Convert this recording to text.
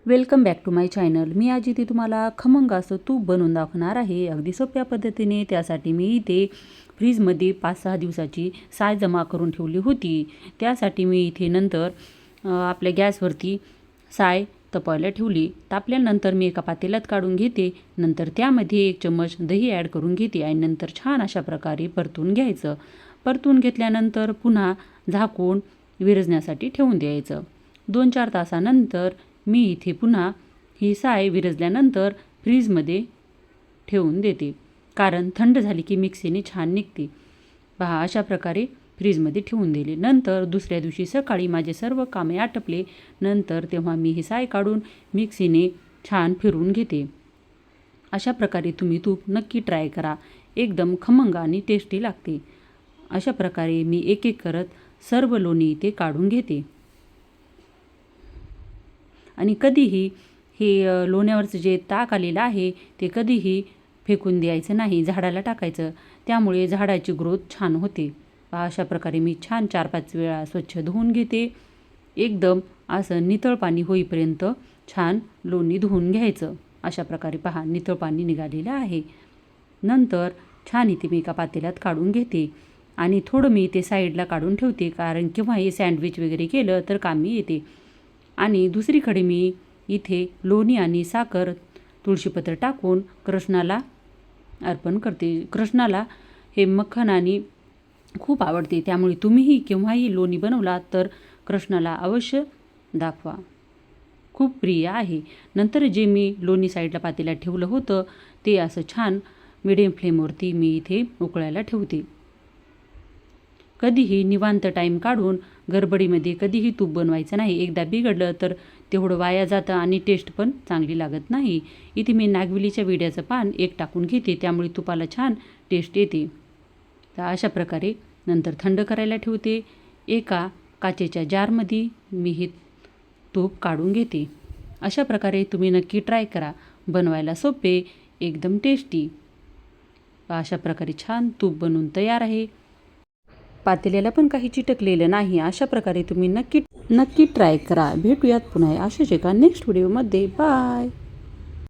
Welcome back to my channel. मी आज इथे तुम्हाला खमंग असं तूप बनवून दाखवणार आहे अगदी सोप्या पद्धतीने। त्यासाठी मी इथे फ्रीजमध्ये 5-6 दिवसाची साय जमा करून ठेवली होती। त्यासाठी मी इथे नंतर आपल्या गॅसवरती साय तपवायला ठेवली। तापल्यानंतर मी एका पातेल्यात काढून घेते। नंतर त्यामध्ये 1 चम्मच दही ॲड करून घेते आणि नंतर छान अशा प्रकारे परतून घ्यायचं। परतून घेतल्यानंतर पुन्हा झाकून विरजण्यासाठी ठेवून द्यायचं। 2-4 तासानंतर मी इथे पुन्हा ही साय विरजल्यानंतर फ्रीजमध्ये ठेवून देते, कारण थंड झाली की मिक्सीने छान निघते। पहा, अशा प्रकारे फ्रीजमध्ये ठेवून दिले। नंतर दुसऱ्या दिवशी सकाळी माझे सर्व कामे आटपले नंतर तेव्हा मी ही साय काढून मिक्सीने छान फिरवून घेते। अशा प्रकारे तुम्ही तूप नक्की ट्राय करा, एकदम खमंग आणि टेस्टी लागते। अशा प्रकारे मी एक एक करत सर्व लोणी इथे काढून घेते। आणि कधीही हे लोण्यावरचं जे ताक आलेलं आहे ते कधीही फेकून द्यायचं नाही, झाडाला टाकायचं, त्यामुळे झाडाची ग्रोथ छान होते। अशा प्रकारे मी छान 4-5 वेळा स्वच्छ धुवून घेते। एकदम असं नितळ पाणी होईपर्यंत छान लोणी धुवून घ्यायचं। अशा प्रकारे पहा, नितळ पाणी निघालेलं आहे। नंतर छान इथे मी एका पातेल्यात काढून घेते आणि थोडं मी इथे साईडला काढून ठेवते, कारण केव्हा हे सँडविच वगैरे केलं तर कामी येते। आणि दुसरीकडे मी इथे लोणी आणि साखर, तुळशीपत्र टाकून कृष्णाला अर्पण करते। कृष्णाला हे मक्खन आणि खूप आवडते, त्यामुळे तुम्हीही केव्हाही लोणी बनवला तर कृष्णाला अवश्य दाखवा, खूप प्रिय आहे। नंतर जे मी लोणी साईडला पातेल्यात ठेवलं होतं ते असं छान मिडियम फ्लेमवरती मी इथे उकळायला ठेवते। कधीही निवांत टाईम काढून गडबडीमध्ये कधीही तूप बनवायचं नाही, एकदा बिघडलं तर तेवढं वाया जातं आणि टेस्ट पण चांगली लागत नाही। इथे मी नागवेलीच्या विड्याचं पान 1 टाकून घेते, त्यामुळे तुपाला छान टेस्ट येते। तर अशा प्रकारे नंतर थंड करायला ठेवते। एका काचेच्या जारमध्ये मी हे तूप काढून घेते। अशा प्रकारे तुम्ही नक्की ट्राय करा, बनवायला सोपे, एकदम टेस्टी। अशा प्रकारे छान तूप बनवून तयार आहे। पातेल्याला पण काही चिटकलेलं नाही। अशा प्रकारे तुम्ही नक्की ट्राय करा। भेटूयात पुन्हा अशाच एका नेक्स्ट व्हिडिओमध्ये। बाय।